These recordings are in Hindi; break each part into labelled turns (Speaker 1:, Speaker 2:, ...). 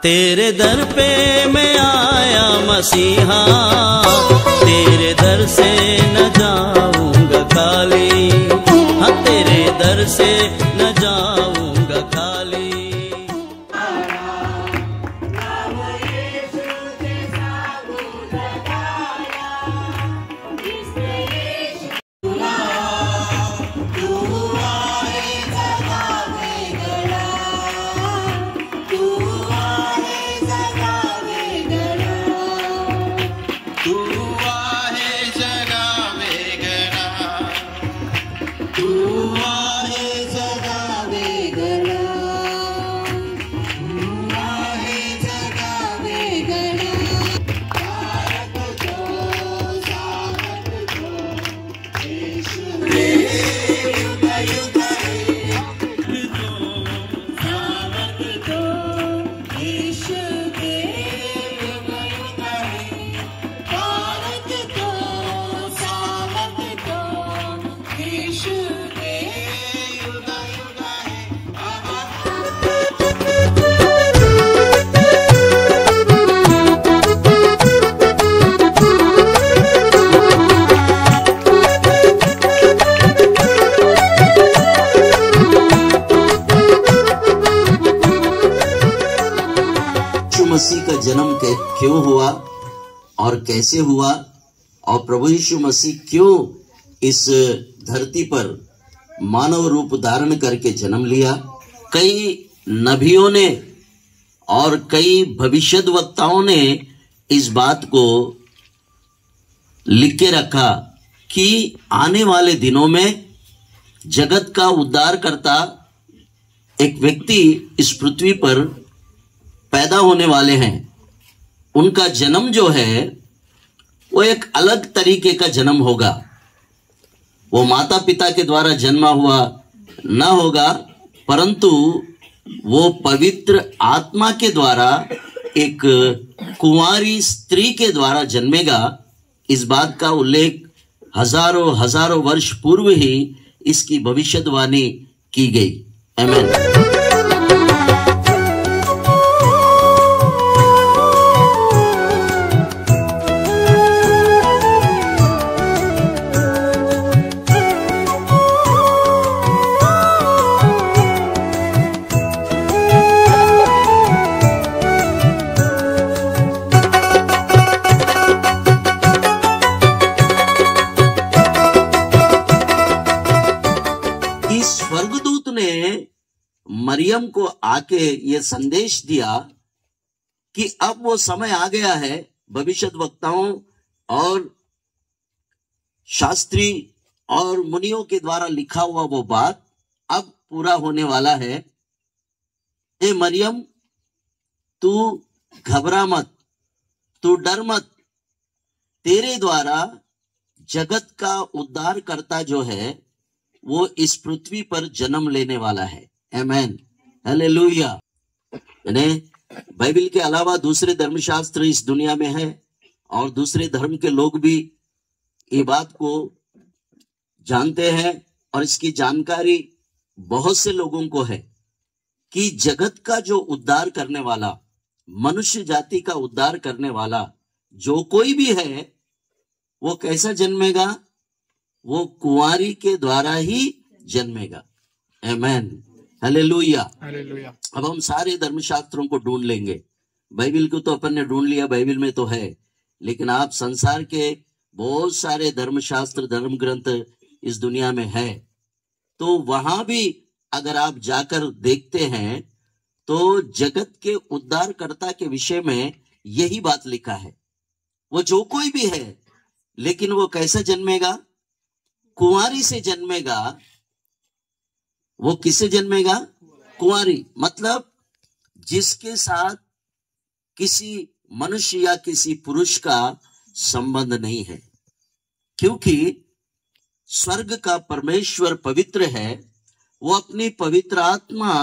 Speaker 1: तेरे दर पे मैं आया मसीहा, तेरे दर से न जाऊंगा खाली। हाँ, तेरे दर से न जाऊंगा खाली।
Speaker 2: मसीह का जन्म क्यों हुआ और कैसे हुआ, और प्रभु यीशु मसीह क्यों इस धरती पर मानव रूप धारण करके जन्म लिया। कई नबियों ने और कई भविष्यद्वक्ताओं ने इस बात को लिख के रखा कि आने वाले दिनों में जगत का उद्धार करता एक व्यक्ति इस पृथ्वी पर पैदा होने वाले हैं। उनका जन्म जो है वो एक अलग तरीके का जन्म होगा। वो माता पिता के द्वारा जन्मा हुआ ना होगा, परंतु वो पवित्र आत्मा के द्वारा एक कुंवारी स्त्री के द्वारा जन्मेगा। इस बात का उल्लेख हजारों हजारों वर्ष पूर्व ही इसकी भविष्यवाणी की गई। आमीन। स्वर्गदूत ने मरियम को आके ये संदेश दिया कि अब वो समय आ गया है, भविष्यद्वक्ताओं और शास्त्री और मुनियों के द्वारा लिखा हुआ वो बात अब पूरा होने वाला है। ए मरियम, तू घबरा मत, तू डर मत, तेरे द्वारा जगत का उद्धार करता जो है वो इस पृथ्वी पर जन्म लेने वाला है। आमीन, हालेलुया। बाइबल के अलावा दूसरे धर्मशास्त्र इस दुनिया में है और दूसरे धर्म के लोग भी ये बात को जानते हैं और इसकी जानकारी बहुत से लोगों को है कि जगत का जो उद्धार करने वाला, मनुष्य जाति का उद्धार करने वाला जो कोई भी है वो कैसा जन्मेगा? वो कुंवारी के द्वारा ही जन्मेगा। आमीन, हालेलुया। अब हम सारे धर्मशास्त्रों को ढूंढ लेंगे। बाइबल को तो अपन ने ढूंढ लिया, बाइबल में तो है, लेकिन आप संसार के बहुत सारे धर्मशास्त्र, धर्म ग्रंथ इस दुनिया में है, तो वहां भी अगर आप जाकर देखते हैं तो जगत के उद्धारकर्ता के विषय में यही बात लिखा है। वो जो कोई भी है, लेकिन वो कैसा जन्मेगा? कुंवारी से जन्मेगा। वो किससे जन्मेगा? कुंवारी, मतलब जिसके साथ किसी मनुष्य या किसी पुरुष का संबंध नहीं है, क्योंकि स्वर्ग का परमेश्वर पवित्र है। वो अपनी पवित्र आत्मा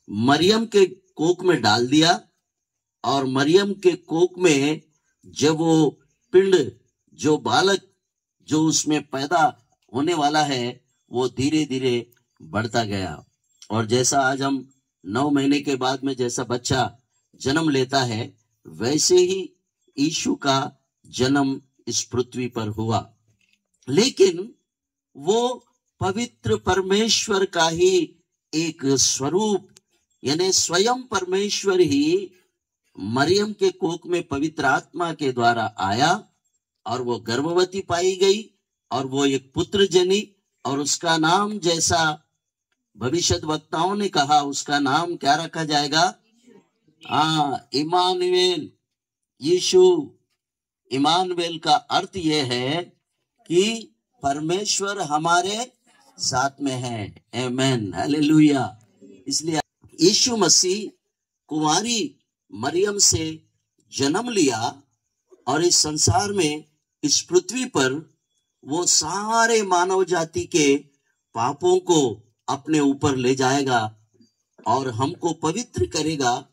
Speaker 2: मरियम के कोख में डाल दिया और मरियम के कोख में जब वो पिंड, जो बालक जो उसमें पैदा होने वाला है, वो धीरे धीरे बढ़ता गया। और जैसा आज हम 9 महीने के बाद में जैसा बच्चा जन्म लेता है, वैसे ही यीशु का जन्म इस पृथ्वी पर हुआ। लेकिन वो पवित्र परमेश्वर का ही एक स्वरूप, यानी स्वयं परमेश्वर ही मरियम के कोख में पवित्र आत्मा के द्वारा आया और वो गर्भवती पाई गई और वो एक पुत्र जनी, और उसका नाम, जैसा भविष्यद्वक्ताओं ने कहा, उसका नाम क्या रखा जाएगा? इमानुएल, यीशु। इमानुएल का अर्थ यह है कि परमेश्वर हमारे साथ में है। आमेन, हालेलुया। इसलिए यीशु मसीह कुंवारी मरियम से जन्म लिया और इस संसार में, इस पृथ्वी पर वो सारे मानव जाति के पापों को अपने ऊपर ले जाएगा और हमको पवित्र करेगा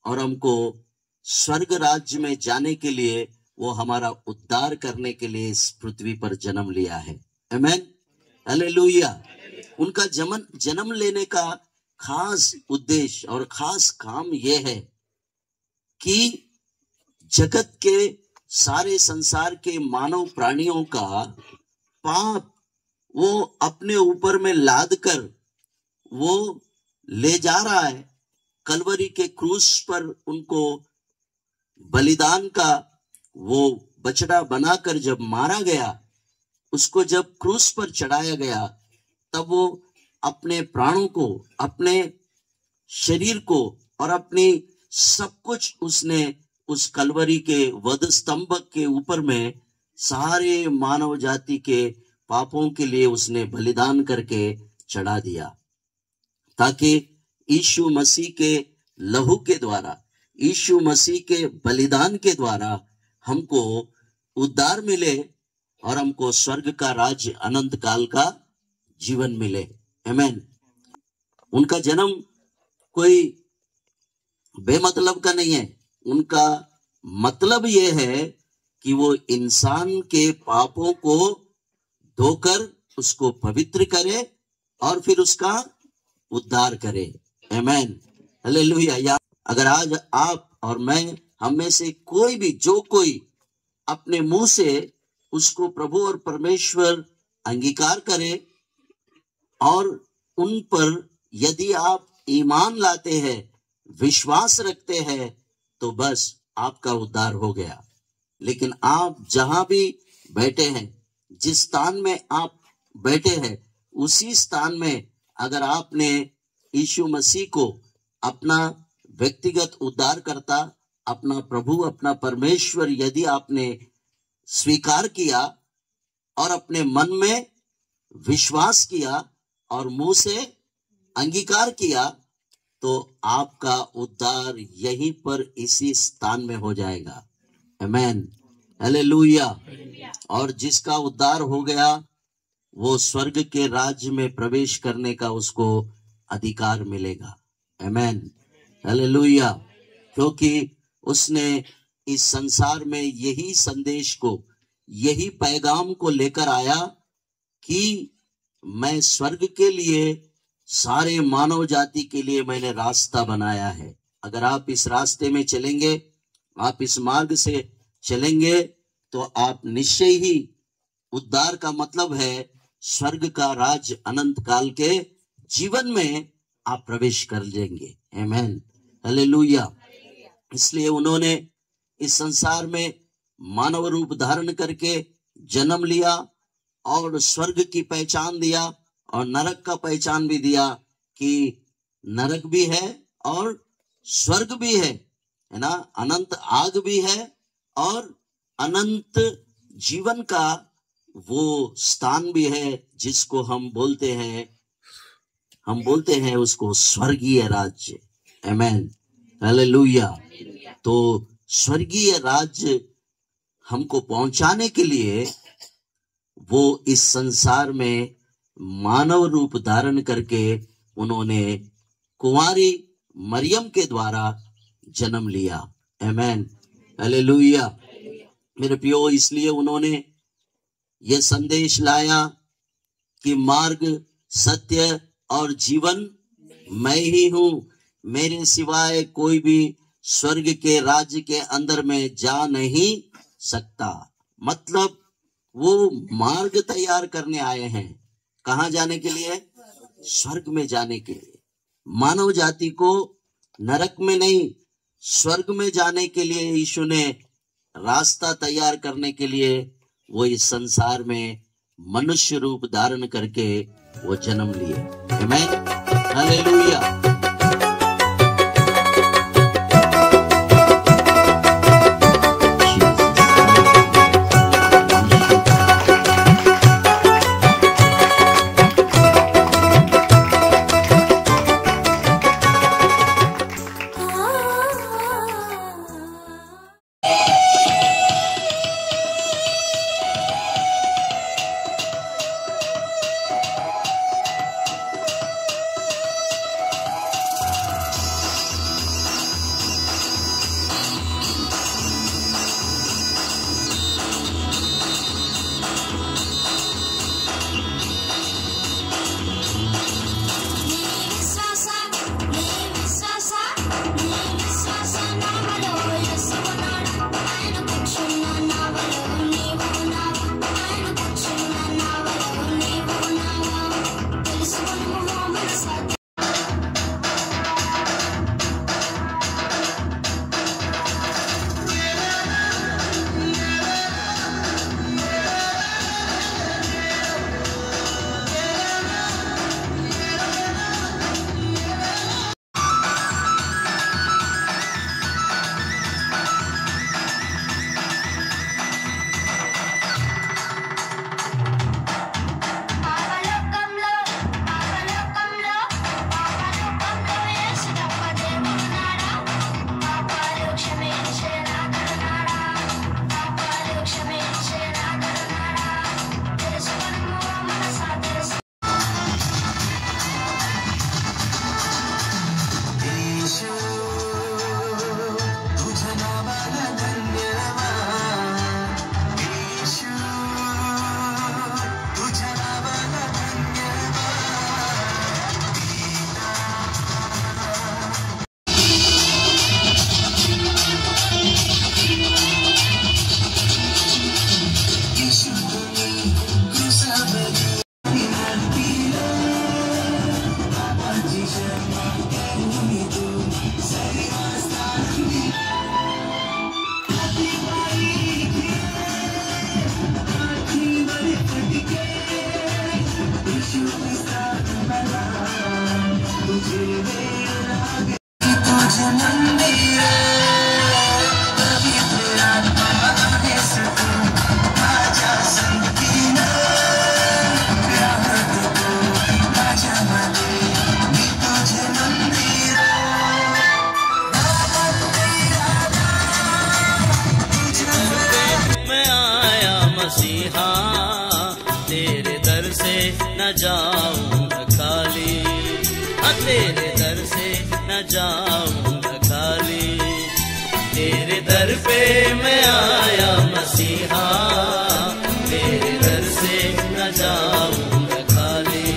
Speaker 2: और हमको स्वर्ग राज्य में जाने के लिए, वो हमारा उद्धार करने के लिए इस पृथ्वी पर जन्म लिया है। आमेन, हालेलुया। उनका जन्म लेने का खास उद्देश्य और खास काम यह है कि जगत के सारे संसार के मानव प्राणियों का पाप वो अपने ऊपर में लाद कर वो ले जा रहा है। कलवरी के क्रूस पर उनको बलिदान का वो बछड़ा बनाकर जब मारा गया, उसको जब क्रूस पर चढ़ाया गया, तब वो अपने प्राणों को, अपने शरीर को और अपनी सब कुछ उसने उस कलवरी के वध स्तंभ के ऊपर में सारे मानव जाति के पापों के लिए उसने बलिदान करके चढ़ा दिया, ताकि यीशु मसीह के लहू के द्वारा, यीशु मसीह के बलिदान के द्वारा हमको उद्धार मिले और हमको स्वर्ग का राज्य, अनंत काल का जीवन मिले। आमेन। उनका जन्म कोई बेमतलब का नहीं है। उनका मतलब ये है कि वो इंसान के पापों को धोकर उसको पवित्र करे और फिर उसका उद्धार करे। आमेन, हालेलुया। या अगर आज आप और मैं, हम में से कोई भी, जो कोई अपने मुंह से उसको प्रभु और परमेश्वर अंगीकार करे और उन पर यदि आप ईमान लाते हैं, विश्वास रखते हैं, तो बस आपका उद्धार हो गया। लेकिन आप जहां भी बैठे हैं, जिस स्थान में आप बैठे हैं, उसी स्थान में अगर आपने यीशु मसीह को अपना व्यक्तिगत उद्धारकर्ता, अपना प्रभु, अपना परमेश्वर यदि आपने स्वीकार किया और अपने मन में विश्वास किया और मुंह से अंगीकार किया, तो आपका उद्धार यहीं पर इसी स्थान में हो जाएगा। आमेन, हालेलुया। और जिसका उद्धार हो गया वो स्वर्ग के राज्य में प्रवेश करने का उसको अधिकार मिलेगा। आमेन, हालेलुया। क्योंकि उसने इस संसार में यही संदेश को, यही पैगाम को लेकर आया कि मैं स्वर्ग के लिए, सारे मानव जाति के लिए मैंने रास्ता बनाया है। अगर आप इस रास्ते में चलेंगे, आप इस मार्ग से चलेंगे, तो आप निश्चय ही, उद्धार का मतलब है स्वर्ग का राज्य, अनंत काल के जीवन में आप प्रवेश कर लेंगे। आमेन, हालेलुया। इसलिए उन्होंने इस संसार में मानव रूप धारण करके जन्म लिया और स्वर्ग की पहचान दिया और नरक का पहचान भी दिया कि नरक भी है और स्वर्ग भी है ना, अनंत आग भी है और अनंत जीवन का वो स्थान भी है जिसको हम बोलते हैं उसको स्वर्गीय राज्य। आमेन, हालेलुया। तो स्वर्गीय राज्य हमको पहुंचाने के लिए वो इस संसार में मानव रूप धारण करके उन्होंने कुंवारी मरियम के द्वारा जन्म लिया। आमेन, हालेलुया। मेरे प्रियो, इसलिए उन्होंने ये संदेश लाया कि मार्ग, सत्य और जीवन मैं ही हूं, मेरे सिवाय कोई भी स्वर्ग के राज्य के अंदर में जा नहीं सकता। मतलब वो मार्ग तैयार करने आए हैं। कहां जाने के लिए? स्वर्ग में जाने के लिए। मानव जाति को नरक में नहीं, स्वर्ग में जाने के लिए यीशु ने रास्ता तैयार करने के लिए वो इस संसार में मनुष्य रूप धारण करके वो जन्म लिए। आमीन, हालेलुया।
Speaker 1: मसीहा तेरे दर से न जाऊंगा खाली, तेरे दर से न जाऊंगा खाली। तेरे दर पे मैं आया मसीहा, तेरे दर से न जाऊंगा खाली,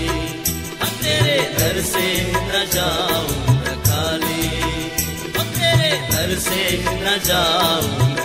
Speaker 1: तेरे दर से न जाऊंगा खाली, तेरे दर से न जाऊंगा